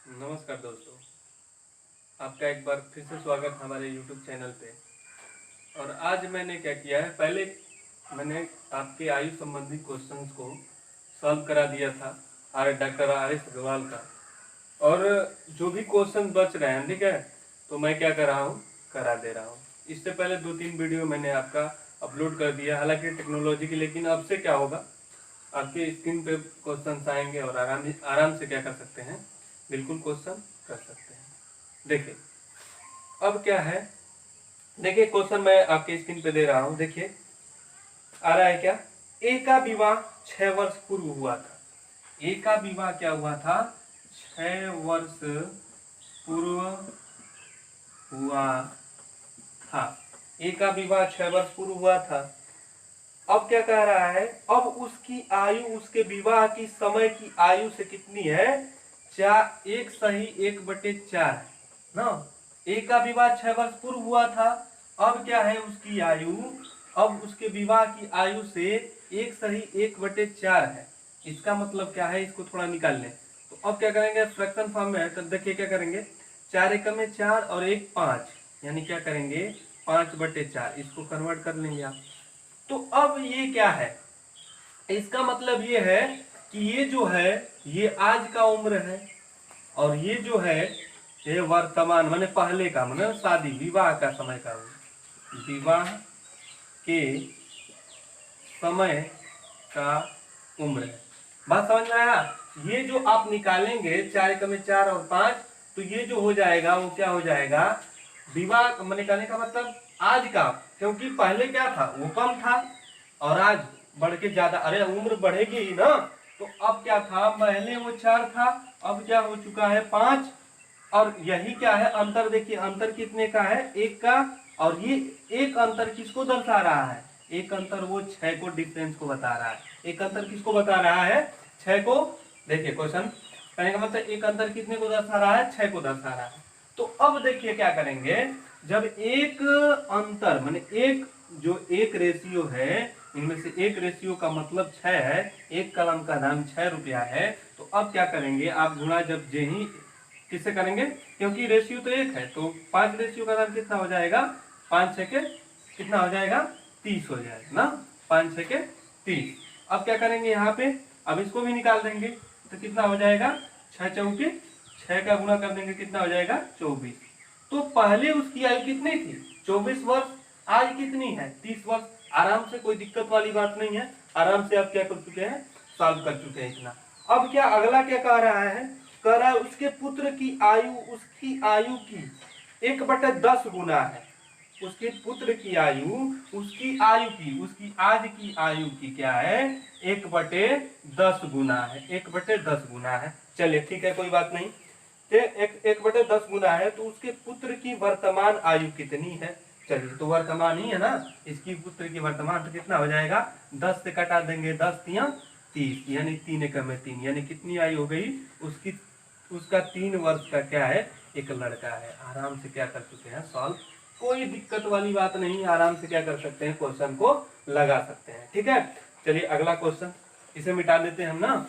नमस्कार दोस्तों, आपका एक बार फिर से स्वागत है हमारे YouTube चैनल पे। और आज मैंने क्या किया है, पहले मैंने आपके आयु संबंधी क्वेश्चंस को सॉल्व करा दिया था डॉक्टर आर एस अग्रवाल का। और जो भी क्वेश्चन बच रहे हैं, ठीक है, तो मैं क्या कर रहा हूँ, करा दे रहा हूँ। इससे पहले 2-3 वीडियो मैंने आपका अपलोड कर दिया, हालांकि टेक्नोलॉजी की, लेकिन अब से क्या होगा, आपके स्क्रीन पे क्वेश्चन आएंगे और आराम से क्या कर सकते हैं, बिल्कुल क्वेश्चन कर सकते हैं। देखिए अब क्या है, देखिए क्वेश्चन मैं आपके स्क्रीन पे दे रहा हूं। देखिए आ रहा है क्या, ए का विवाह 6 वर्ष पूर्व हुआ था। ए का विवाह क्या हुआ था, 6 वर्ष पूर्व हुआ था। ए का विवाह 6 वर्ष पूर्व हुआ था। अब क्या कह रहा है, अब उसकी आयु उसके विवाह की समय की आयु से कितनी है, 1/4 है ना। ए का विवाह 6 वर्ष पूर्व हुआ था। अब क्या है उसकी आयु, अब उसके विवाह की आयु से 1/4 है। इसका मतलब क्या है, इसको थोड़ा निकाल लें। तो अब क्या करेंगे, फ्रैक्शन फॉर्म में है तो देखिए क्या करेंगे, 4 एकम में 4 और 1 5, यानी क्या करेंगे 5/4, इसको कन्वर्ट कर लेंगे आप। तो अब ये क्या है, इसका मतलब ये है कि ये जो है ये आज का उम्र है, और ये जो है ये वर्तमान माने पहले का, माने शादी विवाह का समय का, विवाह के समय का उम्र है। बात समझ में आया। ये जो आप निकालेंगे 4 एकम में 4 और 5, तो ये जो हो जाएगा वो क्या हो जाएगा, विवाह निकालने का मतलब आज का, क्योंकि पहले क्या था वो कम था और आज बढ़ के ज्यादा, अरे उम्र बढ़ेगी ही ना। तो अब क्या था, पहले वो 4 था, अब क्या हो चुका है 5। और यही क्या है अंतर, देखिए अंतर कितने का है, 1 का। और ये एक अंतर किसको दर्शा रहा है, एक अंतर वो 6 को डिफरेंस को बता रहा है। एक अंतर किसको बता रहा है, 6 को। देखिए क्वेश्चन कहने का मतलब एक अंतर कितने को दर्शा रहा है, 6 को दर्शा रहा है। तो अब देखिए क्या करेंगे, जब एक अंतर माने एक जो एक रेशियो है, इनमें से एक रेशियो का मतलब 6 है, एक कलम का दाम 6 रुपया है। तो अब क्या करेंगे आप, गुणा जब जे ही किससे करेंगे, क्योंकि रेशियो तो एक है, तो 5 रेशियो का दाम कितना हो जाएगा, 5 6 के कितना हो जाएगा, 30 हो जाएगा ना, 5 6 के 30। अब क्या करेंगे यहाँ पे, अब इसको भी निकाल देंगे, तो कितना हो जाएगा, 6 चौके 6 का गुणा कर देंगे, कितना हो जाएगा 24। तो पहले उसकी आयु कितनी थी, 24 वर्ष, आज कितनी है 30 वर्ष। आराम से, कोई दिक्कत वाली बात नहीं है, आराम से आप क्या कर चुके हैं, सॉल्व कर चुके हैं इतना। अब क्या अगला क्या कह रहा है, कह रहा है उसके पुत्र की आयु उसकी आयु की 1/10 गुना है। उसके पुत्र की आयु उसकी आयु की, उसकी आज की आयु की क्या है, 1/10 गुना है, 1/10 गुना है। चलिए ठीक है, कोई बात नहीं। 1/10 गुना है, तो उसके पुत्र की वर्तमान आयु कितनी है। चलिए तो वर्तमान ही है ना, इसकी पुत्र की वर्तमान, तो कितना हो जाएगा, 10 से कटा देंगे, 10 तिया 30, यानी 3 एकम में 3, यानी कितनी आयु हो गई उसकी, उसका 3 वर्ष का क्या है, एक लड़का है। आराम से क्या कर चुके हैं सॉल्व, कोई दिक्कत वाली बात नहीं, आराम से क्या कर सकते हैं, क्वेश्चन को लगा सकते हैं। ठीक है, चलिए अगला क्वेश्चन, इसे मिटा देते हैं हम ना।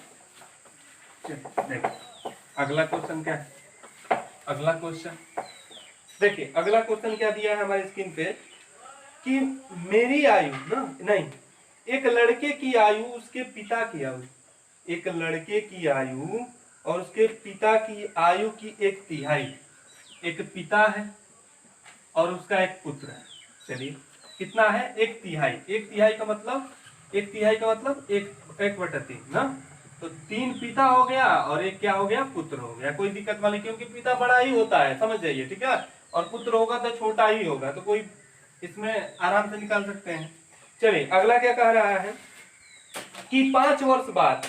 देखिए अगला क्वेश्चन क्या है, अगला क्वेश्चन देखिए, अगला क्वेश्चन क्या दिया है हमारे स्क्रीन पे, कि मेरी आयु ना, नहीं, एक लड़के की आयु उसके पिता की आयु, एक लड़के की आयु और उसके पिता की आयु की 1/3, एक पिता है और उसका एक पुत्र है। चलिए कितना है, 1/3, 1/3 का मतलब, 1/3 का मतलब 1/3 ना। तो 3 पिता हो गया और एक क्या हो गया, पुत्र हो गया। कोई दिक्कत वाली, क्योंकि पिता बड़ा ही होता है, समझ जाइए, ठीक है, और पुत्र होगा तो छोटा ही होगा, तो कोई इसमें आराम से निकाल सकते हैं। चलिए अगला क्या कह रहा है, कि 5 वर्ष बाद,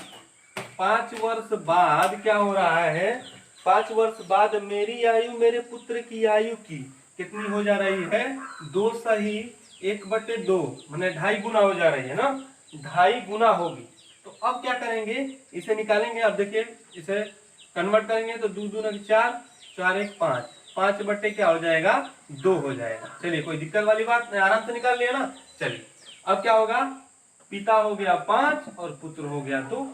5 वर्ष बाद क्या हो रहा है, 5 वर्ष बाद मेरी आयु मेरे पुत्र की आयु की कितनी हो जा रही है, 2/1/2, मैंने 2.5 गुना हो जा रही है ना, 2.5 गुना होगी। तो अब क्या करेंगे, इसे निकालेंगे। अब देखिए इसे कन्वर्ट करेंगे तो 2 दूना 4, 4 1 5, 5 बट्टे क्या हो जाएगा, 2 हो जाएगा। चलिए कोई दिक्कत वाली बात नहीं, आराम से निकाल लिया ना। चलिए अब क्या होगा, पिता हो गया 5 और पुत्र हो गया 2,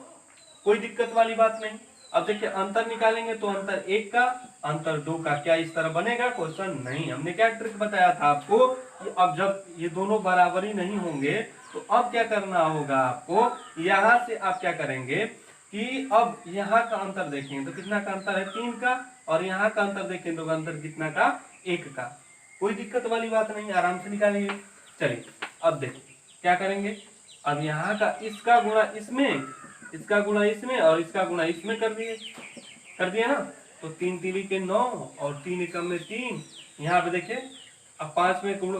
कोई दिक्कत वाली बात नहीं। अब देखिए अंतर निकालेंगे तो अंतर 1 का, अंतर 2 का। क्या इस तरह बनेगा क्वेश्चन? नहीं। हमने क्या ट्रिक बताया था आपको कि अब जब ये दोनों बराबर ही नहीं होंगे तो अब क्या करना होगा आपको, यहां से आप क्या करेंगे कि अब यहाँ का अंतर देखेंगे तो कितना का अंतर है? 3 का। और यहाँ का अंतर देखेंगे तो अंतर कितना का? 1 का। कोई दिक्कत वाली बात नहीं, आराम से निकालेंगे। चलिए अब देखिए क्या करेंगे, अब यहाँ का इसका गुणा इसमें, इसका गुणा इसमें और इसका गुणा इसमें कर दिए ना। तो 3 तीन के 9 और 3 एकम में 3। यहाँ पे देखिए अब 5 में गुणा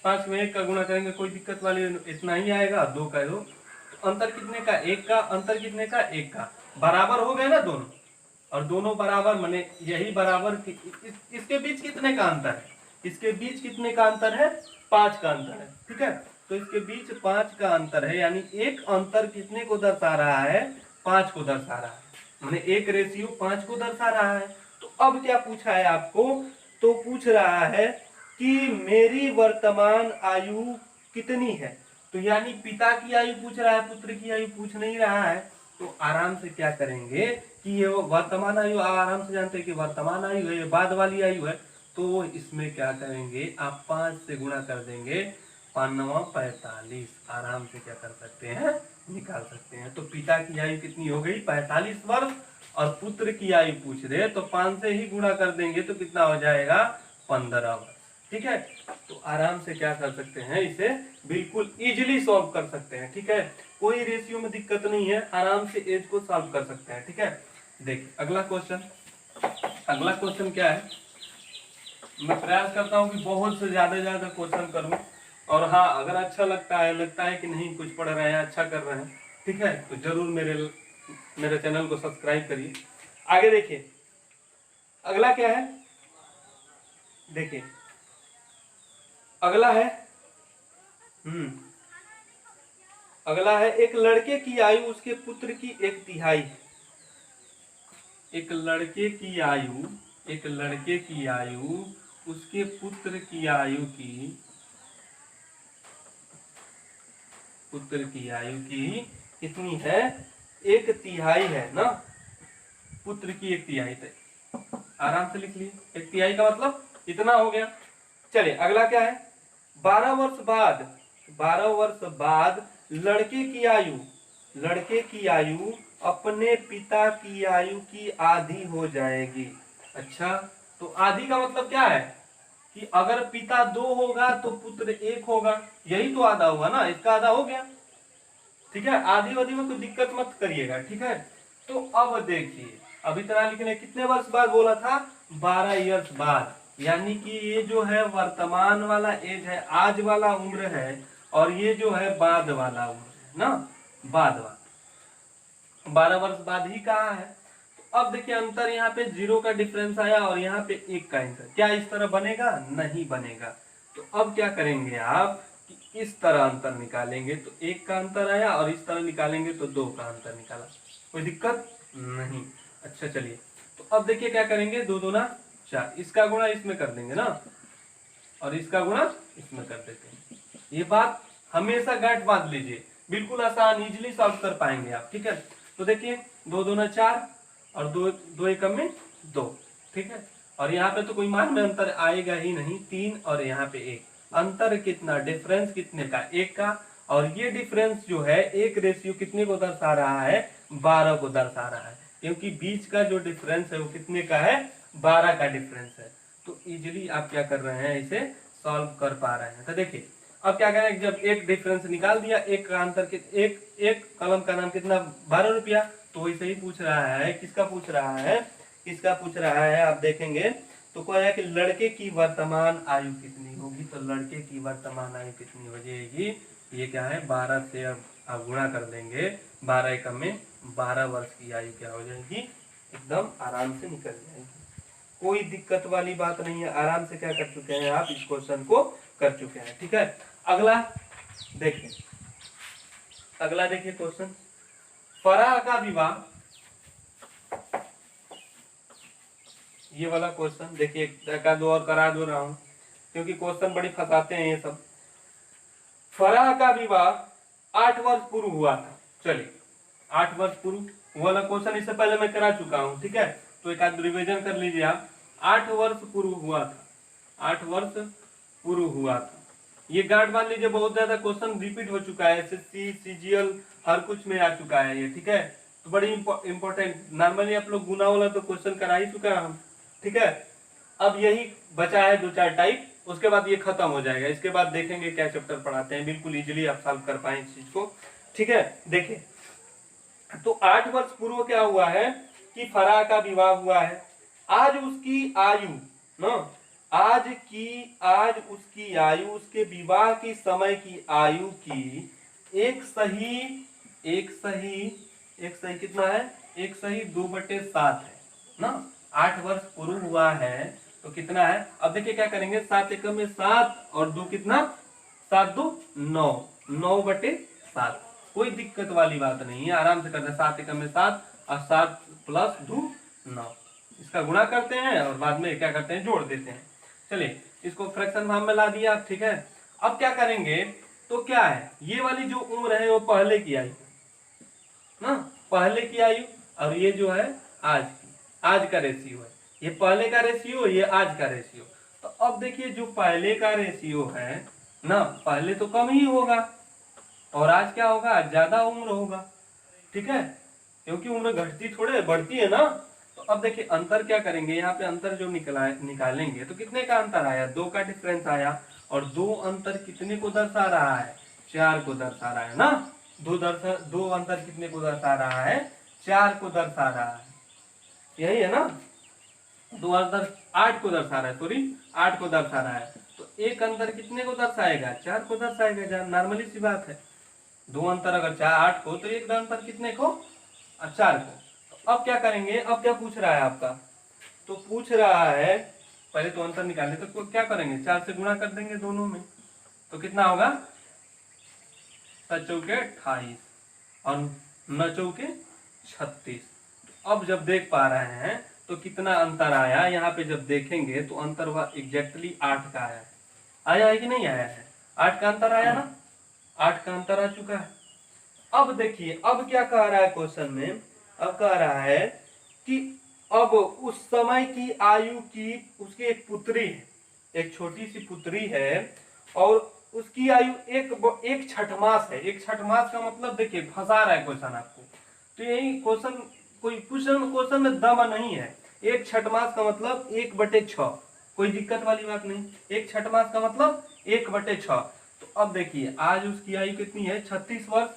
5 में 1 का गुणा करेंगे, कोई दिक्कत वाली इतना ही आएगा, 2 का 2। तो अंतर कितने का? 1 का। अंतर कितने का? 1 का। बराबर हो गए ना दोनों, और दोनों बराबर माने यही बराबर इसके बीच कितने का अंतर है? इसके बीच कितने का अंतर है? 5 का अंतर है। ठीक है, तो इसके बीच 5 का अंतर है, यानी एक अंतर कितने को दर्शा रहा है? 5 को दर्शा रहा है, माने एक रेशियो 5 को दर्शा रहा है। तो अब क्या पूछा है आपको? तो पूछ रहा है कि मेरी वर्तमान आयु कितनी है। तो यानी पिता की आयु पूछ रहा है, पुत्र की आयु पूछ नहीं रहा है। तो आराम से क्या करेंगे कि ये वर्तमान आयु आराम से जानते हैं कि वर्तमान आयु है, ये बाद वाली आयु है। तो इसमें क्या करेंगे, आप 5 से गुणा कर देंगे, 5 45। आराम से क्या कर सकते हैं? निकाल सकते हैं। तो पिता की आयु कितनी हो गई? 45 वर्ष। और पुत्र की आयु पूछ रहे तो 5 से ही गुणा कर देंगे तो कितना हो जाएगा? 15 वर्ष। ठीक है, तो आराम से क्या कर सकते हैं, इसे बिल्कुल इजीली सॉल्व कर सकते हैं। ठीक है, कोई रेशियो में दिक्कत नहीं है, आराम से एज को सॉल्व कर सकते हैं। ठीक है, देखिए अगला क्वेश्चन। अगला क्वेश्चन क्या है, मैं प्रयास करता हूँ कि बहुत से ज्यादा क्वेश्चन करूँ। और हाँ, अगर अच्छा लगता है कि नहीं कुछ पढ़ रहे हैं, अच्छा कर रहे हैं, ठीक है, तो जरूर मेरे चैनल को सब्सक्राइब करिए। आगे देखिए अगला क्या है, देखिए अगला है अगला है एक लड़के की आयु उसके पुत्र की 1/3 है। एक लड़के की आयु उसके पुत्र की आयु की कितनी है? 1/3 है ना। पुत्र की 1/3 है, आराम से लिख लिए। 1/3 का मतलब इतना हो गया। चलिए अगला क्या है, 12 वर्ष बाद लड़के की आयु अपने पिता की आयु की आधी हो जाएगी। अच्छा, तो आधी का मतलब क्या है कि अगर पिता 2 होगा तो पुत्र 1 होगा, यही तो आधा हुआ ना, इसका आधा हो गया। ठीक है, आधी वादी में कोई दिक्कत मत करिएगा। ठीक है, तो अब देखिए अब इतना लिखने, कितने वर्ष बाद बोला था? 12 ईयर्स बाद। यानी कि ये जो है वर्तमान वाला एज है, आज वाला उम्र है, और ये जो है बाद वाला उम्र है ना, बाद वाला 12 वर्ष बाद ही कहा है। तो अब देखिए अंतर यहाँ पे 0 का डिफरेंस आया और यहाँ पे 1 का अंतर। क्या इस तरह बनेगा? नहीं बनेगा। तो अब क्या करेंगे आप कि इस तरह अंतर निकालेंगे तो 1 का अंतर आया, और इस तरह निकालेंगे तो 2 का अंतर निकाला। कोई दिक्कत नहीं। अच्छा चलिए, तो अब देखिए क्या करेंगे, 2 दूना 4, इसका गुणा इसमें कर देंगे ना, और इसका गुणा इसमें कर देते हैं। ये बात हमेशा गांठ बांध लीजिए, बिल्कुल आसान, इजीली सॉल्व कर पाएंगे आप। ठीक है, तो देखिए 2 दूना 4 और 2 एकम में 2। ठीक है, और यहाँ पे तो कोई मान में अंतर आएगा ही नहीं, 3 और यहाँ पे 1। अंतर कितना, डिफरेंस कितने का? 1 का। और ये डिफरेंस जो है एक रेशियो कितने को दर्शा रहा है? 12 को दर्शा रहा है, क्योंकि बीच का जो डिफरेंस है वो कितने का है? 12 का डिफरेंस है। तो इजीली आप क्या कर रहे हैं, इसे सॉल्व कर पा रहे हैं। तो देखिए अब क्या करें, जब एक डिफरेंस निकाल दिया, एक का अंतर एक कलम का नाम कितना? 12 रुपया। तो वैसे ही पूछ रहा है, किसका पूछ रहा है? आप देखेंगे तो कह रहा है कि लड़के की वर्तमान आयु कितनी होगी। तो लड़के की वर्तमान आयु कितनी हो जाएगी? ये क्या है, 12 से अब आप गुणा कर देंगे, 12 एकम में 12 वर्ष की आयु क्या हो जाएगी? एकदम आराम से निकल जाएगी। कोई दिक्कत वाली बात नहीं है, आराम से क्या कर चुके हैं आप, इस क्वेश्चन को कर चुके हैं। ठीक है, अगला देखिए क्वेश्चन, फराह का विवाह, ये वाला क्वेश्चन देखिए, एक दो और करा दो रहा हूं क्योंकि क्वेश्चन बड़ी फंसाते हैं ये सब। फराह का विवाह 8 वर्ष पूर्व हुआ था। चलिए 8 वर्ष पूर्व वो वाला क्वेश्चन इससे पहले मैं करा चुका हूँ, ठीक है। तो एक आध रिविजन कर लीजिए आप। 8 वर्ष पूर्व हुआ था, 8 वर्ष पूर्व हुआ था। ये गांठ बांध लीजिए, बहुत ज्यादा क्वेश्चन रिपीट हो चुका है, एसएससी सीजीएल हर कुछ में आ चुका है ये, ठीक है। तो बड़ी इंपॉर्टेंट, नॉर्मली आप लोग गुना वाला तो क्वेश्चन करा ही चुका है हम, ठीक है। अब यही बचा है 2-4 टाइप, उसके बाद ये खत्म हो जाएगा। इसके बाद देखेंगे क्या चैप्टर पढ़ाते हैं, बिल्कुल इजीली आप सॉल्व कर पाए इस चीज को, ठीक है। देखिए, तो 8 वर्ष पूर्व क्या हुआ है कि फराह का विवाह हुआ है। आज उसकी आयु ना, आज उसकी आयु, उसके विवाह की समय की आयु की एक सही कितना है, 1/2/7 है ना। 8 वर्ष पूर्व हुआ है तो कितना है, अब देखिए क्या करेंगे, 7 एकम में 7 और 2 कितना, 7 2 9, 9/7। कोई दिक्कत वाली बात नहीं है, आराम से करते हैं। 7 एकम में 7 और 7 प्लस 2 9, इसका गुणा करते हैं और बाद में क्या करते हैं, जोड़ देते हैं। चलिए इसको फ्रैक्शन फॉर्म में ला दिया आप, ठीक है। अब क्या करेंगे, तो क्या है, ये वाली जो उम्र है वो पहले की आयु ना, पहले की आयु, और ये जो है आज की, आज का रेशियो है। ये पहले का रेशियो, ये आज का रेशियो। तो अब देखिए जो पहले का रेशियो है ना, पहले तो कम ही होगा और आज क्या होगा, आज ज्यादा उम्र होगा, ठीक है, क्योंकि उम्र घटती थोड़े बढ़ती है ना। तो अब देखिए अंतर क्या करेंगे, यहाँ पे अंतर जो निकालेंगे तो कितने का अंतर आया, 2 का डिफरेंस आया, और 2 अंतर कितने को दर्शा रहा है, 4 को दर्शा रहा है ना। 2 अंतर कितने को दर्शा रहा है, 4 को दर्शा रहा है, यही है ना। 2 अंतर 8 को दर्शा रहा है, सॉरी 8 को दर्शा रहा है, तो एक अंतर कितने को दर्शाएगा, 4 को दर्शाएगा, नॉर्मली सी बात है। 2 अंतर अगर 8 को, तो एक अंतर कितने को, 4 को। तो अब क्या करेंगे, अब क्या पूछ रहा है आपका, तो पूछ रहा है पहले तो अंतर निकालने, तो क्या करेंगे, 4 से गुणा कर देंगे दोनों में, तो कितना होगा, 7 चौके 28 और 9 चौके 36। अब जब देख पा रहे हैं तो कितना अंतर आया, यहाँ पे जब देखेंगे तो अंतर हुआ एग्जैक्टली 8 का आया है। आया है कि नहीं आया है, 8 का अंतर आया ना, 8 का अंतर आ चुका है। अब देखिए अब क्या कह रहा है क्वेश्चन में, अब कह रहा है कि अब उस समय की आयु की, उसकी एक पुत्री है, एक छोटी सी पुत्री है, और उसकी आयु एक छठमास है। एक छठमास का मतलब देखिए फंसा रहा है क्वेश्चन आपको, तो यही क्वेश्चन, कोई क्वेश्चन में दम नहीं है। एक छठमास का मतलब 1/6, कोई दिक्कत वाली बात नहीं। एक छठमास का मतलब 1/6। तो अब देखिए आज उसकी आयु कितनी है, 36 वर्ष,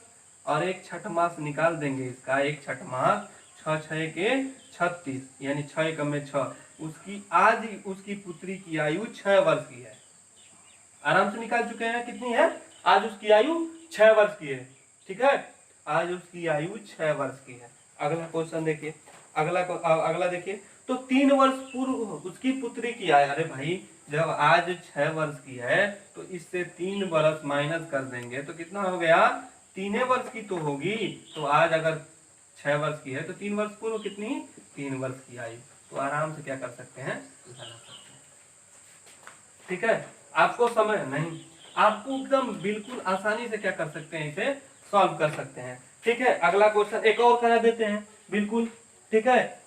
और एक छठमास निकाल देंगे इसका, एक छठमास 6 6 के 36, यानी 6 एकम में 6, उसकी आज उसकी पुत्री की आयु 6 वर्ष की है। आराम से निकाल चुके हैं कितनी है, आज उसकी आयु 6 वर्ष की है, ठीक है, आज उसकी आयु 6 वर्ष की है। अगला क्वेश्चन देखिए, अगला देखिए, तो 3 वर्ष पूर्व उसकी पुत्री की आयु, अरे भाई जब आज 6 वर्ष की है तो इससे 3 वर्ष माइनस कर देंगे तो कितना हो गया, 3 वर्ष की तो होगी। तो आज अगर 6 वर्ष की है तो 3 वर्ष पूर्व कितनी, 3 वर्ष की आयु। तो आराम से क्या कर सकते हैं, ठीक है। आपको समय नहीं, आपको एकदम बिल्कुल आसानी से क्या कर सकते हैं, इसे सॉल्व कर सकते हैं, ठीक है। अगला क्वेश्चन एक और करा देते हैं, बिल्कुल ठीक है,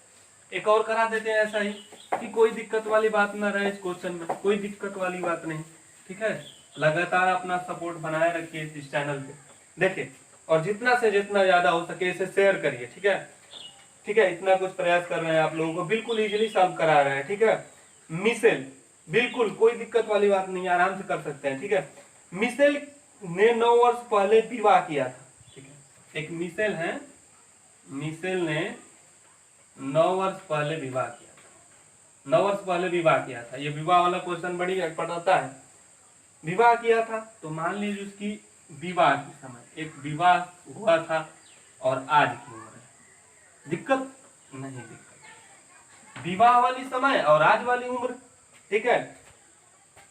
एक और करा देते हैं, ऐसा ही कि कोई दिक्कत वाली बात ना रहे इस क्वेश्चन में, कोई दिक्कत वाली बात नहीं, ठीक है। लगातार अपना सपोर्ट बनाए रखिए इस चैनल पे, देखिए, और जितना से जितना ज्यादा हो सके इसे शेयर करिए, ठीक है, ठीक है। इतना कुछ प्रयास कर रहे हैं आप लोगों को, बिल्कुल इजीली सॉल्व करा रहे हैं, ठीक है। मिसेल, बिल्कुल कोई दिक्कत वाली बात नहीं, आराम से कर सकते हैं, ठीक है। मिसेल ने 9 वर्ष पहले विवाह किया था, ठीक है। एक मिसेल है, मिसेल ने 9 वर्ष पहले विवाह किया था, 9 वर्ष पहले विवाह किया था। ये विवाह वाला क्वेश्चन बड़ी पढ़ता है, विवाह किया था, तो मान लीजिए उसकी विवाह के समय एक विवाह हुआ था और आज की उम्र है, दिक्कत नहीं, दिक्कत विवाह वाली समय और आज वाली उम्र, ठीक है।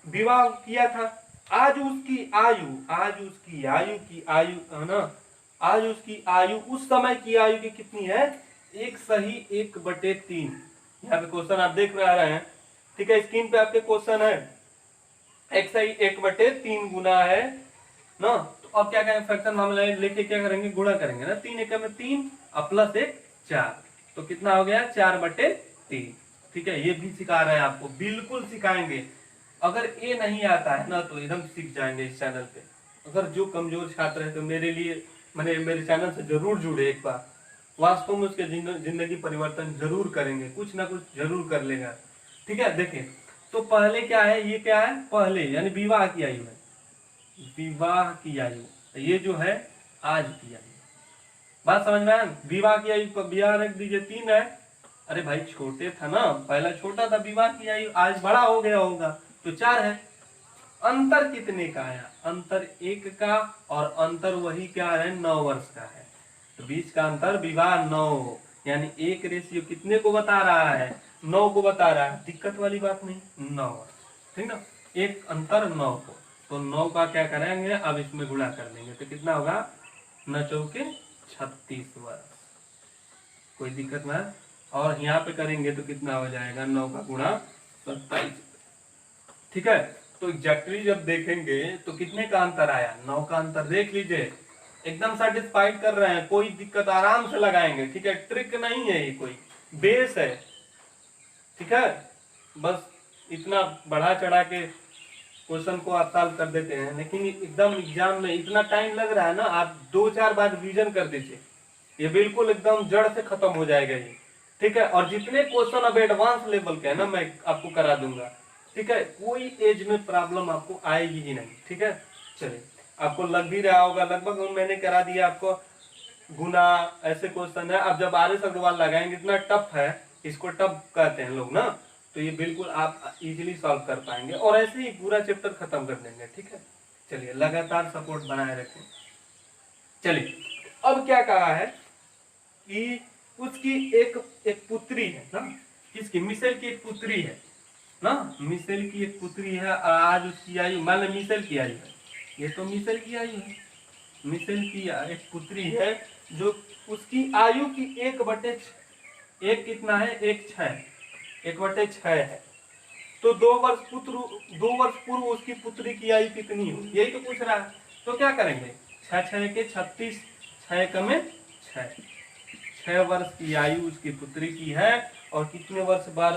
विवाह किया था, आज उसकी आयु की आयु है ना, आज उसकी आयु उस समय की आयु की कितनी है, 1/3। यहाँ पे क्वेश्चन आप देख रहे हैं, ठीक है, स्क्रीन पे आपके क्वेश्चन है, 1/3 गुना है ना। तो अब क्या करेंगे, फ्रैक्शन मामला लेके क्या करेंगे, गुणा करेंगे ना, 3 एकम में 3 और प्लस 1 4। तो कितना हो गया 4/3। ठीक है, ये भी सिखा रहे हैं आपको, बिल्कुल सिखाएंगे। अगर ये नहीं आता है ना तो एकदम सीख जाएंगे इस चैनल पे। अगर जो कमजोर छात्र है तो मेरे लिए मैंने मेरे चैनल से जरूर जुड़े एक बार, वास्तव में उसके जिंदगी परिवर्तन जरूर करेंगे, कुछ ना कुछ जरूर कर लेगा। ठीक है, देखिए तो पहले क्या है, ये क्या है, पहले यानी विवाह की आयु है, विवाह की आयु, ये जो है आज की आयु। बात समझ में आया? विवाह की आयु को विवाह रख दीजिए 3 है। अरे भाई छोटे था ना, पहला छोटा था, विवाह की आयु आज बड़ा हो गया होगा तो 4 है। अंतर कितने का आया, अंतर 1 का, और अंतर वही क्या है 9 वर्ष का है। तो बीच का अंतर विवाह 9, यानी 1 रेशियो कितने को बता रहा है, 9 को बता रहा है। दिक्कत वाली बात नहीं, 9 वर्ष, ठीक ना, एक अंतर 9 को। तो 9 का क्या करेंगे, अब इसमें गुणा कर लेंगे तो कितना होगा, 9 चौके 36 वर्ष। कोई दिक्कत ना। और यहाँ पे करेंगे तो कितना हो जाएगा, 9 का गुणा 27। ठीक है, तो एग्जैक्टली जब देखेंगे तो कितने का अंतर आया, 9 का अंतर देख लीजिए। एकदम सेटिस्फाइड कर रहे हैं, कोई दिक्कत आराम से लगाएंगे। ठीक है, ट्रिक नहीं है ये, कोई बेस है। ठीक है, बस इतना बढ़ा चढ़ा के क्वेश्चन को आप सॉल्व कर देते हैं, लेकिन एकदम एग्जाम में इतना टाइम लग रहा है ना, आप 2-4 बार रिवीजन कर दीजिए, ये बिल्कुल एकदम जड़ से खत्म हो जाएगा ये। ठीक है, और जितने क्वेश्चन अब एडवांस लेवल के है ना मैं आपको करा दूंगा। ठीक है, कोई एज में प्रॉब्लम आपको आएगी ही नहीं। ठीक है, चलिए आपको लग भी रहा होगा लगभग, मैंने करा दिया आपको गुना, ऐसे क्वेश्चन है। अब जब RS अग्रवाल लगाएंगे, इतना टफ है, इसको टफ कहते हैं लोग ना, तो ये बिल्कुल आप इजीली सॉल्व कर पाएंगे, और ऐसे ही पूरा चैप्टर खत्म कर देंगे। ठीक है, चलिए लगातार सपोर्ट बनाए रखें। चलिए अब क्या कहा है कि उसकी एक पुत्री है ना, किसकी, मिशेल की एक पुत्री है ना, मिशेल की एक पुत्री है, आज उसकी आयु, मान लो मिशेल की आयु है, ये तो मिशेल की आयु है, मिशेल की एक पुत्री है जो उसकी आयु की 1/6, एक कितना है, 1/6, 1/6 है। तो 2 वर्ष पूर्व उसकी पुत्री की आयु कितनी हो, यही तो पूछ रहा है। तो क्या करेंगे, 6×6 के 36, 6 कमे 6 वर्ष की आयु उसकी पुत्री की है, और कितने वर्ष बाद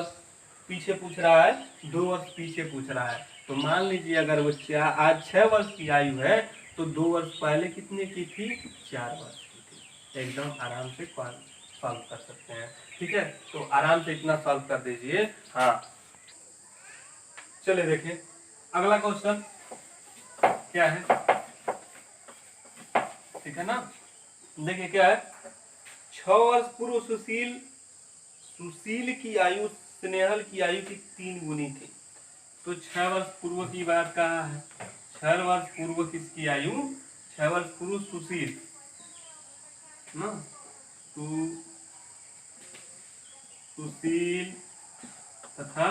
पीछे पूछ रहा है, 2 वर्ष पीछे पूछ रहा है। तो मान लीजिए अगर वो आज 6 वर्ष की आयु है, तो 2 वर्ष पहले कितने की थी, 4 वर्ष की थी। एकदम आराम से सॉल्व कर सकते हैं। ठीक है, तो आराम से इतना सॉल्व कर दीजिए। हाँ चलिए देखिए अगला क्वेश्चन क्या है। ठीक है ना, देखिए क्या है, 6 वर्ष पूर्व सुशील की आयु स्नेहल की आयु की 3 गुनी थी। तो 6 वर्ष पूर्व की बात कहा है, 6 वर्ष पूर्व किसकी आयु, 6 वर्ष पूर्व सुशील ना, सुशील तथा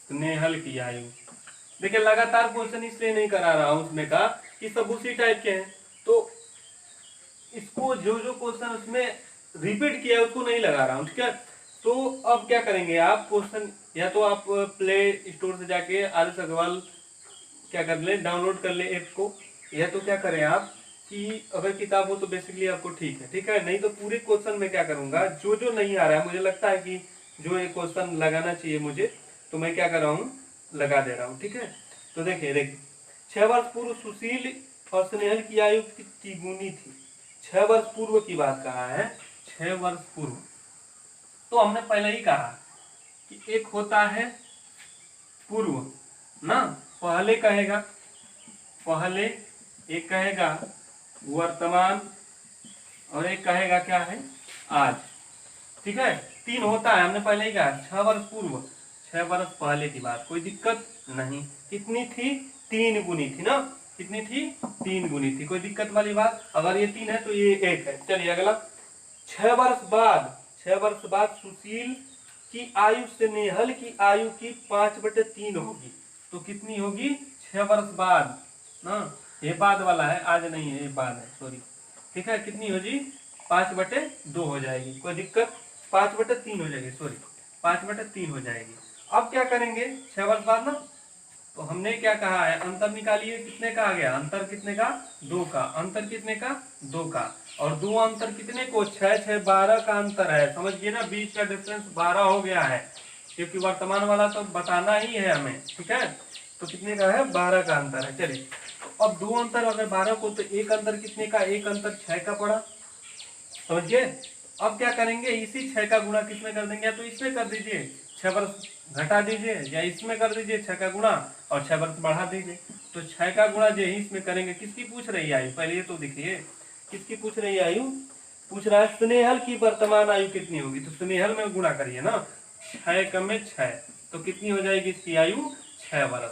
स्नेहल की आयु। देखिए लगातार क्वेश्चन इसलिए नहीं करा रहा हूं, उसमें का कि सब उसी टाइप के हैं, तो इसको जो जो क्वेश्चन उसमें रिपीट किया है उसको नहीं लगा रहा हूँ। ठीक है, तो अब क्या करेंगे आप, क्वेश्चन या तो आप प्ले स्टोर से जाके RS अग्रवाल क्या कर ले, डाउनलोड कर ले ऐप को, या तो क्या करें आप कि अगर किताब हो तो बेसिकली आपको ठीक है। ठीक है, नहीं तो पूरे क्वेश्चन में क्या करूंगा, जो जो नहीं आ रहा है, मुझे लगता है कि जो एक क्वेश्चन लगाना चाहिए मुझे, तो मैं क्या कर रहा हूँ, लगा दे रहा हूँ। ठीक है, तो देखिए 6 वर्ष पूर्व सुशील और स्नेहल की आयु कितनी गुनी थी। 6 वर्ष पूर्व की बात कहा है, 6 वर्ष पूर्व। तो हमने पहले ही कहा कि एक होता है पूर्व ना, पहले कहेगा, पहले एक कहेगा वर्तमान, और एक कहेगा क्या है, आज। ठीक है, 3 होता है, हमने पहले ही कहा 6 वर्ष पूर्व, 6 वर्ष पहले की बात, कोई दिक्कत नहीं। कितनी थी, 3 गुनी थी ना, कितनी थी, 3 गुनी थी, कोई दिक्कत वाली बात। अगर ये 3 है तो ये 1 है। चलिए अगला, 6 वर्ष बाद सुशील की आयु स्नेहल की आयु की 5/3 होगी। तो कितनी होगी, 6 वर्ष बाद ना, ये बाद वाला है, आज नहीं है, ये बाद है, सॉरी। ठीक है, कितनी होगी, 5/2 हो जाएगी, कोई दिक्कत, 5/3 हो जाएगी, सॉरी 5/3 हो जाएगी। अब क्या करेंगे, 6 वर्ष बाद ना, तो हमने क्या कहा है, अंतर निकालिए, कितने का आ गया, अंतर कितने का, 2 का, अंतर कितने का, 2 का। और दो अंतर कितने को, 6 6 12 का अंतर है, समझिए ना, बीच का डिफरेंस 12 हो गया है, क्योंकि वर्तमान वाला तो बताना ही है हमें, ठीक है। तो कितने का है, 12 का अंतर है। चलिए, तो अब दो अंतर अगर 12 को, तो एक अंतर कितने का, एक अंतर 6 का पड़ा, समझिए। अब क्या करेंगे, इसी 6 का गुणा किसमें कर देंगे, या तो इसमें कर दीजिए 6 वर्ष घटा दीजिए, या इसमें कर दीजिए 6 का गुणा और 6 वर्ष बढ़ा दीजिए। तो 6 का गुणा जो है इसमें करेंगे, किसकी पूछ रही है आयु, पहले ये तो देखिए किसकी पूछ रही है आयु, पूछ रहा है स्नेहल की वर्तमान आयु कितनी होगी, तो स्नेहल में गुणा करिए ना, 6 कम में 6, तो कितनी हो जाएगी इसकी आयु, 6 वर्ष,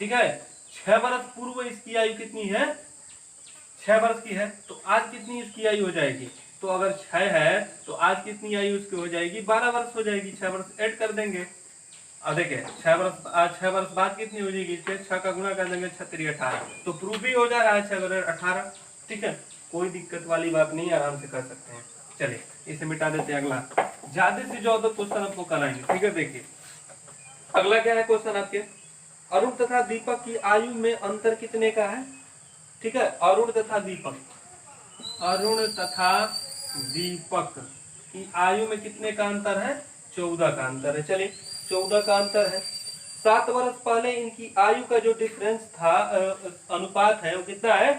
ठीक है। 6 वर्ष पूर्व इसकी आयु कितनी है, 6 वर्ष की है, तो आज कितनी इसकी आयु हो जाएगी, तो अगर 6 है तो आज कितनी आयु उसकी हो जाएगी, 12 वर्ष हो जाएगी, 6 वर्ष ऐड कर देंगे। अब देखिए 6 वर्ष आज 6 वर्ष बाद कितनी हो जाएगी, इसके 6 का गुणा कर देंगे, 6 3 18, तो प्रूफ भी हो जा रहा है 6 वर्ष 18, ठीक है, कोई दिक्कत वाली बात नहीं, आराम से कर सकते हैं। चलिए इसे मिटा देते हैं, अगला ज्यादा से ज्यादा क्वेश्चन आपको कराएंगे, ठीक है। देखिए अगला क्या है क्वेश्चन आपके, अरुण तथा दीपक की आयु में अंतर कितने का है, ठीक है। अरुण तथा दीपक, अरुण तथा दीपक की आयु में कितने का अंतर है, 14 का अंतर है। चलिए 14 का अंतर है। 7 वर्ष पहले इनकी आयु का जो डिफरेंस था, अनुपात है, वो कितना है,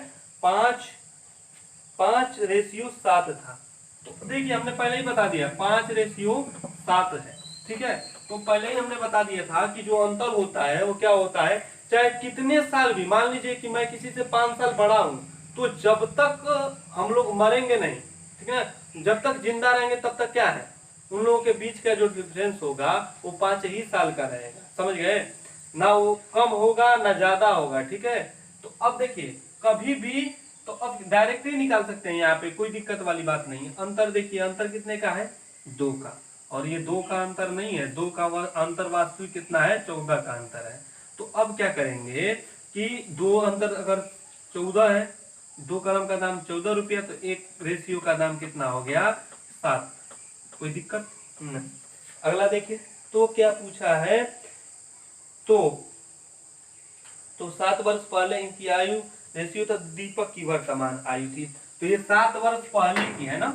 5:7 था। तो देखिए हमने पहले ही बता दिया 5:7 है, ठीक है। तो पहले ही हमने बता दिया था कि जो अंतर होता है वो क्या होता है, चाहे कितने साल भी, मान लीजिए कि मैं किसी से 5 साल बड़ा हूं, तो जब तक हम लोग मरेंगे नहीं, ठीक है, जब तक जिंदा रहेंगे तब तक क्या है, उन लोगों के बीच का जो डिफरेंस होगा वो 5 ही साल का रहेगा, समझ गए ना, वो कम होगा ना ज्यादा होगा, ठीक है। तो अब देखिए कभी भी, तो अब डायरेक्ट ही निकाल सकते हैं, यहाँ पे कोई दिक्कत वाली बात नहीं है। अंतर देखिए, अंतर कितने का है, 2 का, और ये 2 का अंतर नहीं है, 2 का अंतर वास्तविक कितना है, 14 का अंतर है। तो अब क्या करेंगे कि 2 अंतर अगर 14 है, 2 कलम का दाम 14 रुपया, तो एक रेशियो का दाम कितना हो गया, 7, कोई दिक्कत नहीं। अगला देखिए, तो क्या पूछा है, तो 7 वर्ष पहले इनकी आयु रेशियो था, दीपक की वर्तमान आयु थी, तो ये 7 वर्ष पहले की है ना,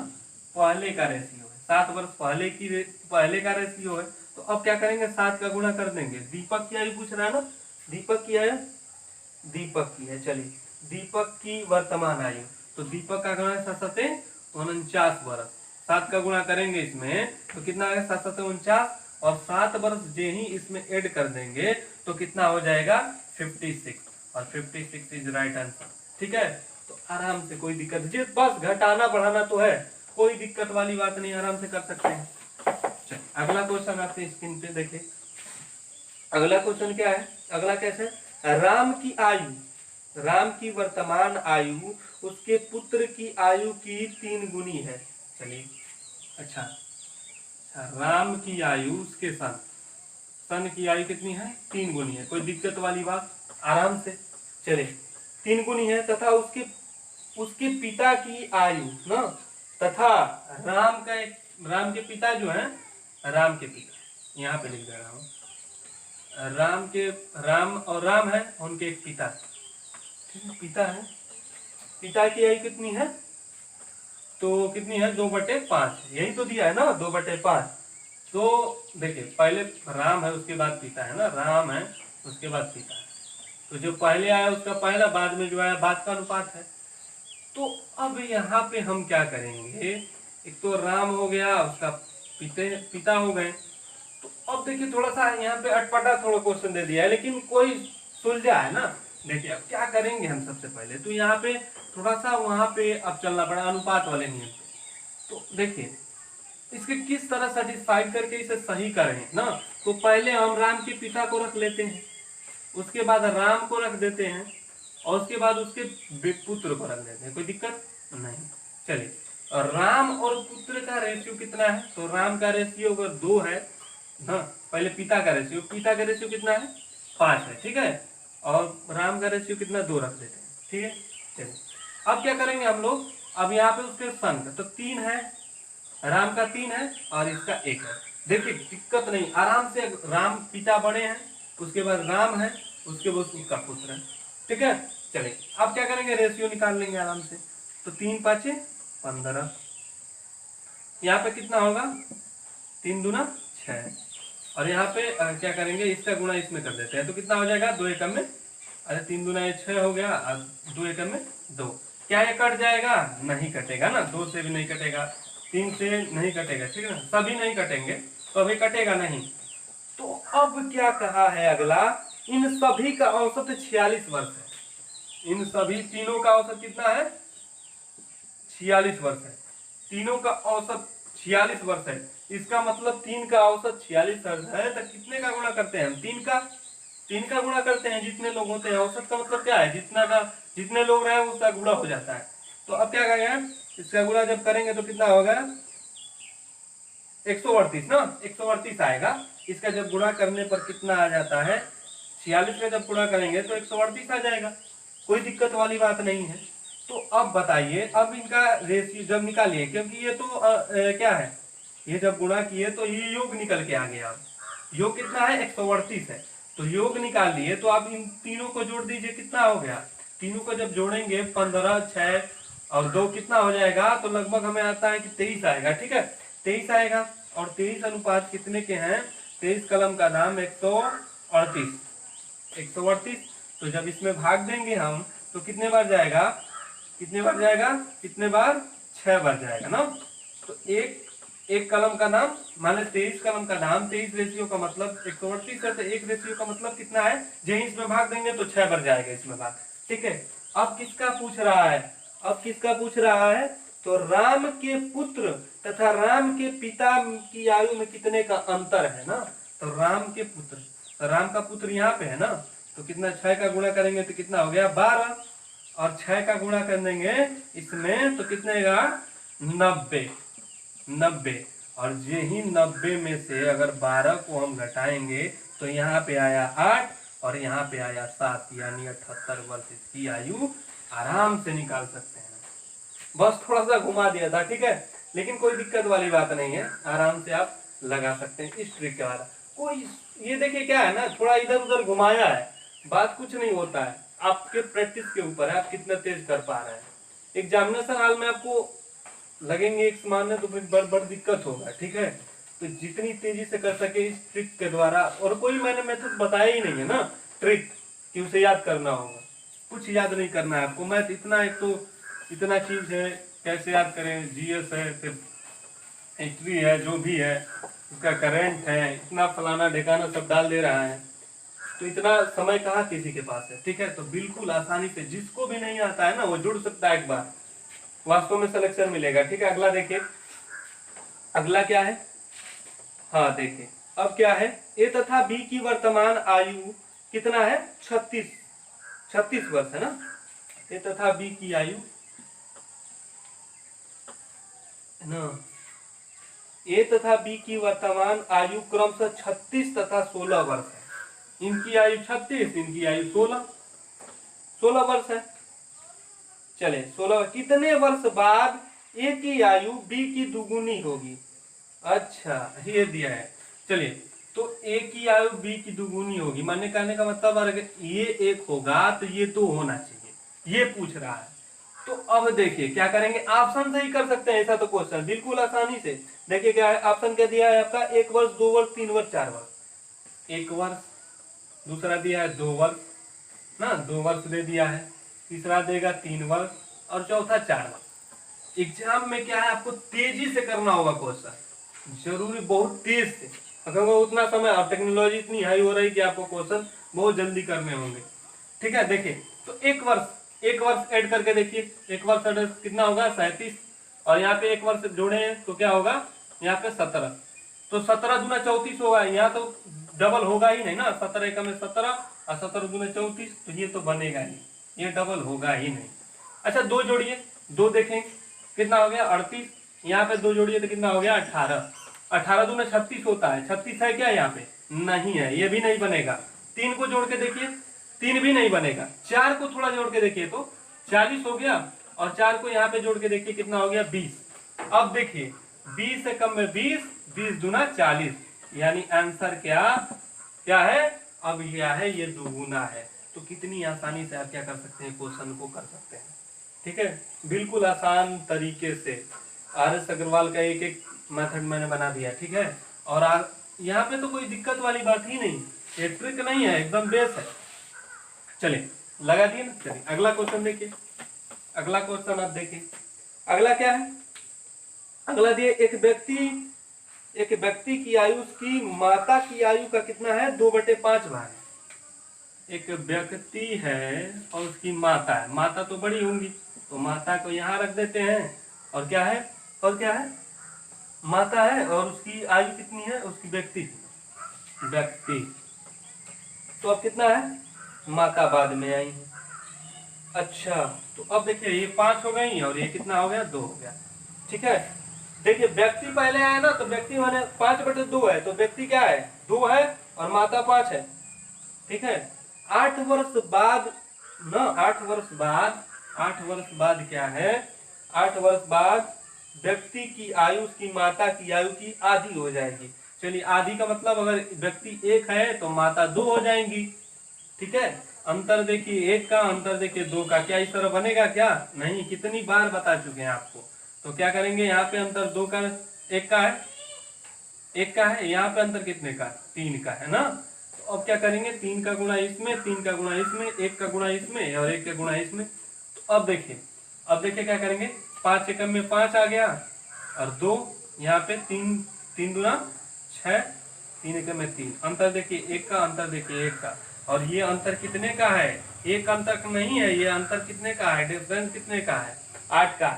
पहले का रेशियो है, 7 वर्ष पहले का रेशियो है। तो अब क्या करेंगे, 7 का गुणा कर देंगे, दीपक की आयु पूछ रहा है ना, दीपक की आयु, दीपक की है, चलिए दीपक की वर्तमान आयु, तो दीपक का गुणा 7 49 वर्ष, 7 का गुणा करेंगे इसमें तो कितना आएगा, 7 49, और 7 वर्ष जे ही इसमें ऐड कर देंगे तो कितना हो जाएगा, 56, और 56 इज राइट आंसर, ठीक है। तो आराम से, कोई दिक्कत जी, बस घटाना बढ़ाना तो है, कोई दिक्कत वाली बात नहीं, आराम से कर सकते हैं। चलिए अगला क्वेश्चन आपने स्क्रीन पे देखे, अगला क्वेश्चन क्या है, अगला कैसे, राम की आयु, राम की वर्तमान आयु उसके पुत्र की आयु की 3 गुनी है। चलिए अच्छा, राम की आयु उसके सन की आयु कितनी है, 3 गुनी है, कोई दिक्कत वाली बात, आराम से। चलिए 3 गुनी है, तथा उसके पिता की आयु ना, तथा राम के पिता जो है, राम के पिता यहाँ पे लिख दे रहा हूँ, राम है, उनके एक पिता, पिता है, पिता की आयु कितनी है, तो कितनी है, 2/5, यही तो दिया है ना, 2/5। तो देखिए पहले राम है उसके बाद पिता है ना, राम है उसके बाद पिता है, तो जो पहले आया उसका पहला, बाद में जो आया बाद का अनुपात है। तो अब यहाँ पे हम क्या करेंगे, एक तो राम हो गया, उसका पिता हो गए। तो अब देखिए थोड़ा सा यहाँ पे अटपटा थोड़ा क्वेश्चन दे दिया है, लेकिन कोई सुलझा है ना। देखिए अब क्या करेंगे हम, सबसे पहले तो यहाँ पे थोड़ा सा वहां पे अब चलना पड़ा अनुपात वाले नियम पे। तो देखिए इसके किस तरह सेटिस्फाइड करके इसे सही करें ना, तो पहले हम राम के पिता को रख लेते हैं, उसके बाद राम को रख देते हैं, और उसके बाद उसके पुत्र को रख देते हैं, कोई दिक्कत नहीं। चलिए, और राम और पुत्र का रेशियो कितना है, तो राम का रेशियो अगर 2 है ना, पहले पिता का रेशियो कितना है, 5 है, ठीक है, और राम का रेशियो कितना, 2 रख देते हैं, ठीक है। चलिए अब क्या करेंगे हम लोग, अब यहाँ पे उसके सन का तो 3 है, राम का 3 है और इसका 1 है। देखिए दिक्कत नहीं, आराम से, राम पिता बड़े हैं, उसके बाद राम है, उसके बाद उसका पुत्र है, ठीक है। चलिए अब क्या करेंगे, रेशियो निकाल लेंगे आराम से, तो 3 5 15। यहाँ पे कितना होगा, 3 दूना 6, और यहाँ पे क्या करेंगे, इसका गुणा इसमें कर देते हैं तो कितना हो जाएगा, 2 एकम में, अरे 3 दूना 6 हो गया और 2 एकम में 2। क्या ये कट जाएगा, नहीं कटेगा ना, 2 से भी नहीं कटेगा, 3 से नहीं कटेगा, ठीक है ना, सभी नहीं कटेंगे तो अभी कटेगा नहीं। तो अब क्या कहा है अगला, इन सभी का औसत 46 वर्ष है। इन सभी तीनों का औसत कितना है, 46 वर्ष है। तीनों का औसत 46 वर्ष है, इसका मतलब 3 का औसत 46 वर्ष है, तो कितने का गुणा करते हैं हम, 3 का गुणा करते हैं, जितने लोग होते हैं। औसत का मतलब क्या है, जितने लोग रहे उसका गुणा हो जाता है। तो अब क्या करेंगे, इसका गुणा जब करेंगे तो कितना होगा, 138 ना, 138 आएगा। इसका जब गुणा करने पर कितना आ जाता है, 46 का जब गुणा करेंगे तो 138 आ जाएगा, कोई दिक्कत वाली बात नहीं है। तो अब बताइए, अब इनका रेशियो जब निकालिए, क्योंकि ये तो क्या है, ये जब गुणा किए तो ये योग निकल के आ गया। योग कितना है, 138 है, तो योग निकाल लिए। तो आप इन तीनों को जोड़ दीजिए, कितना हो गया, तीनों को जब जोड़ेंगे 15, 6 और 2 कितना हो जाएगा, तो लगभग हमें आता है कि 23 आएगा, ठीक है, 23 आएगा। और 23 अनुपात कितने के हैं, 23 कलम का दाम 138, 138। तो जब इसमें भाग देंगे हम तो कितने बार जाएगा, कितने बार जाएगा, कितने बार, 6 बार जाएगा ना। तो एक कलम का दाम, मान लो 23 कलम का दाम, 23 रेशियो का मतलब 138 है, तो 1 रेशियो का मतलब कितना है, यही इसमें भाग देंगे तो 6 बार जाएगा इसमें भाग, ठीक है। अब किसका पूछ रहा है, अब किसका पूछ रहा है, तो राम के पुत्र तथा राम के पिता की आयु में कितने का अंतर है ना। तो राम के पुत्र, तो राम का पुत्र यहाँ पे है ना, तो कितना, 6 का गुणा करेंगे तो कितना हो गया, 12, और 6 का गुणा कर देंगे इसमें तो कितने का, 90। और यही 90 में से अगर 12 को हम घटाएंगे तो यहाँ पे आया 8 और यहाँ पे आया 7, यानी 78 वर्ष इसकी आयु आराम से निकाल सकते हैं। बस थोड़ा सा घुमा दिया था, ठीक है, लेकिन कोई दिक्कत वाली बात नहीं है, आराम से आप लगा सकते हैं इस ट्रिक के द्वारा। कोई ये देखिए क्या है ना, थोड़ा इधर उधर घुमाया है, बात कुछ नहीं होता है, आपके प्रैक्टिस के ऊपर है, आप कितना तेज कर पा रहे हैं। एग्जामिनेशन हाल में आपको लगेंगे एक समान तो फिर बड़ दिक्कत होगा, ठीक है। तो जितनी तेजी से कर सके इस ट्रिक के द्वारा, और कोई मैंने मेथड बताया ही नहीं है ना ट्रिक कि उसे याद करना होगा, कुछ याद नहीं करना है आपको। मैथ इतना, एक तो इतना चीज है, कैसे याद करें, जीएस है, फिर हिस्ट्री है, जो भी है उसका करंट है, इतना फलाना ढिकाना सब डाल दे रहा है, तो इतना समय कहाँ किसी के पास है, ठीक है। तो बिल्कुल आसानी से, जिसको भी नहीं आता है ना वो जुड़ सकता है, एक बार वास्तव में सिलेक्शन मिलेगा, ठीक है। अगला देखिए, अगला क्या है, हाँ देखिए अब क्या है, ए तथा बी की वर्तमान आयु कितना है, 36 वर्ष है ना। ए तथा बी की आयु ना, ए तथा बी की वर्तमान आयु क्रमशः 36 तथा 16 वर्ष है। इनकी आयु 36, इनकी आयु 16 वर्ष है। चले 16, कितने वर्ष बाद ए की आयु बी की दुगुनी होगी। अच्छा ये दिया है, चलिए, तो ए की आयु बी की दुगुनी होगी, मानने कहने का मतलब अगर ये 1 होगा तो ये 2 होना चाहिए, ये पूछ रहा है। तो अब देखिए क्या करेंगे, ऑप्शन से ही कर सकते हैं ऐसा तो क्वेश्चन, बिल्कुल आसानी से। देखिए क्या है, ऑप्शन क्या दिया है आपका, 1 वर्ष, 2 वर्ष, 3 वर्ष, 4 वर्ष। 1 वर्ष, दूसरा दिया है 2 वर्ष ना, 2 वर्ष दे दिया है, तीसरा देगा 3 वर्ष और चौथा 4 वर्ष। एग्जाम में क्या है, आपको तेजी से करना होगा क्वेश्चन, जरूरी बहुत तेज से, अगर वो उतना समय, अब टेक्नोलॉजी इतनी हाई हो रही है कि आपको क्वेश्चन बहुत जल्दी करने होंगे, ठीक है। देखिए तो 1 वर्ष ऐड करके देखिए, 1 वर्ष कितना होगा, 37, और यहाँ पे 1 वर्ष जोड़े तो क्या होगा, यहाँ पे 17, तो 17 दूना 34 होगा, यहाँ तो डबल होगा ही नहीं ना, 17 एकम में 17 और 17 दूना 34, तो ये तो बनेगा ही, ये डबल होगा ही नहीं। अच्छा 2 जोड़िए, 2 देखें कितना हो गया, 38, यहाँ पे 2 जोड़िए तो कितना हो गया, 18, 18 दूना 36 होता है, 36 है क्या यहाँ पे, नहीं है, ये भी नहीं बनेगा। 3 को जोड़ के देखिए, 3 भी नहीं बनेगा। 4 को थोड़ा जोड़ के देखिए तो 40 हो गया, और 4 को यहाँ पे जोड़ के देखिए कितना हो गया, 20। अब देखिए 20 से कम में 20, 20 दूना 40, यानी आंसर क्या है, अब यह है, ये दुगुना है। तो कितनी आसानी से आप क्या कर सकते हैं, क्वेश्चन को कर सकते हैं। ठीक है, बिल्कुल आसान तरीके से RS अग्रवाल का एक एक मेथड मैंने बना दिया, ठीक है। और यहाँ पे तो कोई दिक्कत वाली बात ही नहीं, ये ट्रिक नहीं है, एकदम बेस है। चलिए लगा दिए ना। चलिए अगला क्वेश्चन देखिए, अगला क्वेश्चन आप देखिए। अगला क्या है, अगला दिए एक व्यक्ति की आयु उसकी माता की आयु का कितना है, 2/5 भाग है। एक व्यक्ति है और उसकी माता है, माता तो बड़ी होंगी तो माता को यहाँ रख देते हैं। और क्या है, और क्या है, माता है और उसकी आयु कितनी है, उसकी व्यक्ति तो अब कितना है, माता बाद में आई है। अच्छा तो अब देखिए ये 5 हो गई और ये कितना हो गया, 2 हो गया, ठीक है। देखिए व्यक्ति पहले आया ना, तो व्यक्ति माने 5/2 है, तो व्यक्ति क्या है, 2 है और माता 5 है, ठीक है। 8 वर्ष बाद ना, 8 वर्ष बाद क्या है, 8 वर्ष बाद व्यक्ति की आयु उसकी माता की आयु की आधी हो जाएगी। चलिए आधी का मतलब अगर व्यक्ति 1 है तो माता 2 हो जाएंगी, ठीक है। अंतर देखिए 1 का, अंतर देखिए 2 का, क्या इस तरह बनेगा क्या, नहीं, कितनी बार बता चुके हैं आपको। तो क्या करेंगे, यहाँ पे अंतर 2 का, 1 का है, 1 का है, यहाँ पे अंतर कितने का, 3 का है ना। तो अब क्या करेंगे, 3 का गुणा इसमें, 3 का गुणा इसमें, 1 का गुणा इसमें और 1 का गुणा इसमें। तो अब देखिए क्या करेंगे, 5 एकम में 5 आ गया और 2 यहाँ पे 3 दूना 6, 3 एकम में 3, अंतर देखिए 1 का, अंतर देखिए 1 का। और ये अंतर कितने का है, एक अंतर नहीं है, ये अंतर कितने का है, डिफरेंस कितने का है, 8 का।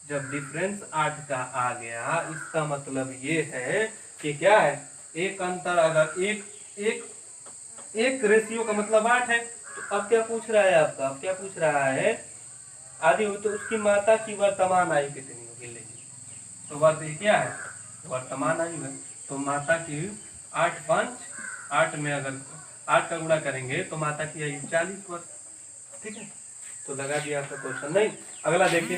जब डिफरेंस 8 का आ गया, इसका मतलब ये है कि क्या है, एक अंतर अगर एक रेशियो का मतलब 8 है। तो अब क्या पूछ रहा है आपका, अब क्या पूछ रहा है, आधी हो तो उसकी माता की वर्तमान आयु कितनी होगी, लेकिन तो बात ये क्या है, वर्तमान आयु है। तो माता की 8 में अगर 8 का गुणा करेंगे तो माता की आयु 40 वर्ष, ठीक है। तो लगा दिया आपका क्वेश्चन। नहीं, अगला देखिए,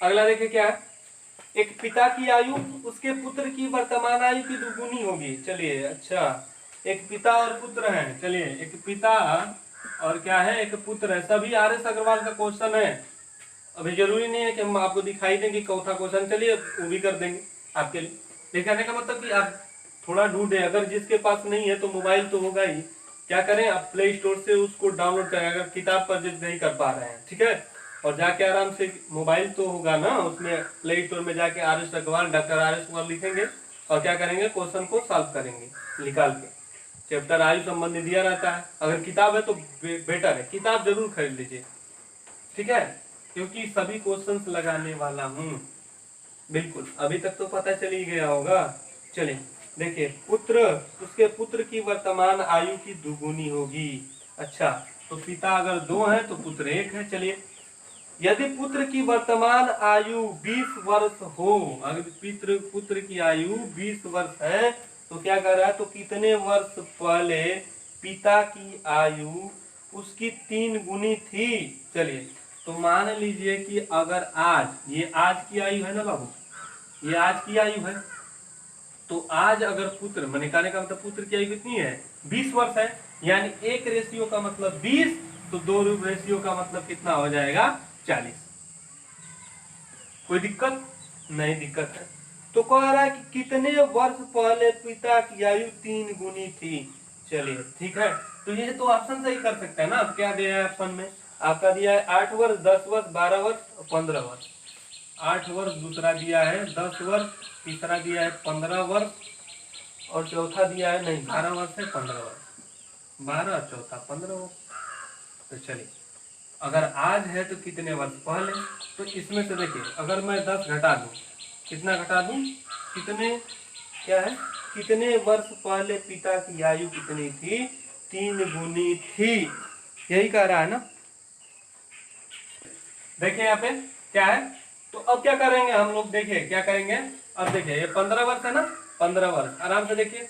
अगला देखिए क्या है, एक पिता की आयु उसके पुत्र की वर्तमान आयु की दुगुनी होगी। चलिए अच्छा, एक पिता और पुत्र हैं, चलिए एक पिता और क्या है, एक पुत्र है, सभी RS अग्रवाल का क्वेश्चन है। अभी जरूरी नहीं है कि हम आपको दिखाई देंगे चौथा क्वेश्चन, चलिए वो भी कर देंगे आपके लिए। दिखाने का मतलब कि आप थोड़ा ढूंढे, अगर जिसके पास नहीं है तो मोबाइल तो होगा ही, क्या करें आप प्ले स्टोर से उसको डाउनलोड करें, अगर किताब पर नहीं कर पा रहे हैं, ठीक है। और जाके आराम से, मोबाइल तो होगा ना, उसमें प्ले स्टोर में जाके RS Agarwal, doctor RS Agarwal लिखेंगे और क्या करेंगे, क्वेश्चन को सॉल्व करेंगे निकाल के। चैप्टर आयु संबंधी दिया रहता है, अगर किताब है तो बेटर है, किताब जरूर खरीद लीजिए, ठीक है, क्योंकि सभी क्वेश्चंस लगाने वाला हूँ। बिल्कुल, अभी तक तो पता चल ही गया होगा। चलिए देखिए, पुत्र, उसके पुत्र की वर्तमान आयु की दुगुनी होगी। अच्छा तो पिता अगर 2 है तो पुत्र 1 है। चलिए, यदि पुत्र की वर्तमान आयु 20 वर्ष हो, अगर पुत्र की आयु 20 वर्ष है तो क्या कर रहा है, तो कितने वर्ष पहले पिता की आयु उसकी 3 गुनी थी। चलिए तो मान लीजिए कि अगर आज, ये आज की आयु है ना बाबू, ये आज की आयु है, तो आज अगर पुत्र, मैंने कहने का मतलब पुत्र की आयु कितनी है, 20 वर्ष है, यानी 1 रेशियो का मतलब 20, तो 2 रेशियो का मतलब कितना हो जाएगा, 40। कोई दिक्कत नहीं, दिक्कत है तो कह रहा है कि कितने वर्ष पहले पिता की आयु 3 गुनी थी। चलिए ठीक है, तो ये तो ऑप्शन से ही कर सकते हैं ना। अब क्या दिया है ऑप्शन में, आपका दिया है 8 वर्ष, 10 वर्ष, 12 वर्ष और 15 वर्ष। 8 वर्ष दूसरा दिया है, 10 वर्ष तीसरा दिया है, 15 वर्ष और चौथा दिया है, नहीं 12 वर्ष है, 15 वर्ष, 12 चौथा 15 वर्ष। तो चलिए, अगर आज है तो कितने वर्ष पहले, तो इसमें से देखिए, अगर मैं 10 घटा दूं, कितना घटा दूं, कितने, क्या है, कितने वर्ष पहले पिता की आयु कितनी थी, 3 गुनी थी, यही कह रहा है ना। देखिए यहाँ पे क्या है, तो अब क्या करेंगे हम लोग, देखिए क्या करेंगे, अब देखिए ये 15 वर्ष है ना, 15 वर्ष, आराम से देखिए।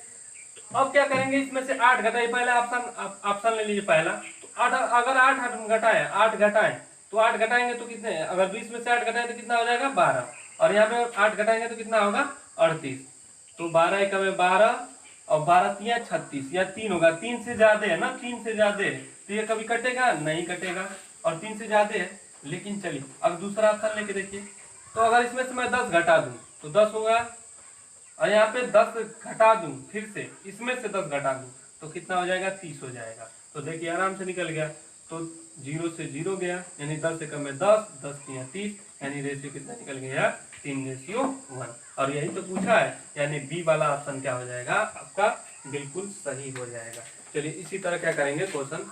अब क्या करेंगे, इसमें से 8 घटाइए, पहले ऑप्शन ले लीजिए पहला। तो 8, अगर 8 घटाए, 8 घटाएं तो 8 घटाएंगे तो कितने, अगर 20 में से 8 घटाए तो कितना हो जाएगा, 12, और यहाँ पे 8 घटाएंगे तो कितना होगा, 38। तो 12 एकम में 12 और 12 तिया 36, या 3 होगा, 3 से ज्यादा है ना, 3 से ज्यादा है, तो ये कभी कटेगा नहीं कटेगा, और 3 से ज्यादा है। लेकिन चलिए अब दूसरा ऑप्शन लेके देखिए, तो अगर इसमें से मैं 10 घटा दूं तो 10 होगा, और यहाँ पे 10 घटा दूं, फिर से इसमें से 10 घटा दूं तो कितना हो जाएगा, 30 हो जाएगा। तो देखिए आराम से निकल गया। तो 0 से 0 गया, यानी 10 से कम है 10, 10 की 30, यानी रेशियो कितना निकल गया, 3:1। और यही तो पूछा है, यानी बी वाला ऑप्शन क्या हो जाएगा आपका, बिल्कुल सही हो जाएगा। चलिए इसी तरह क्या करेंगे, क्वेश्चन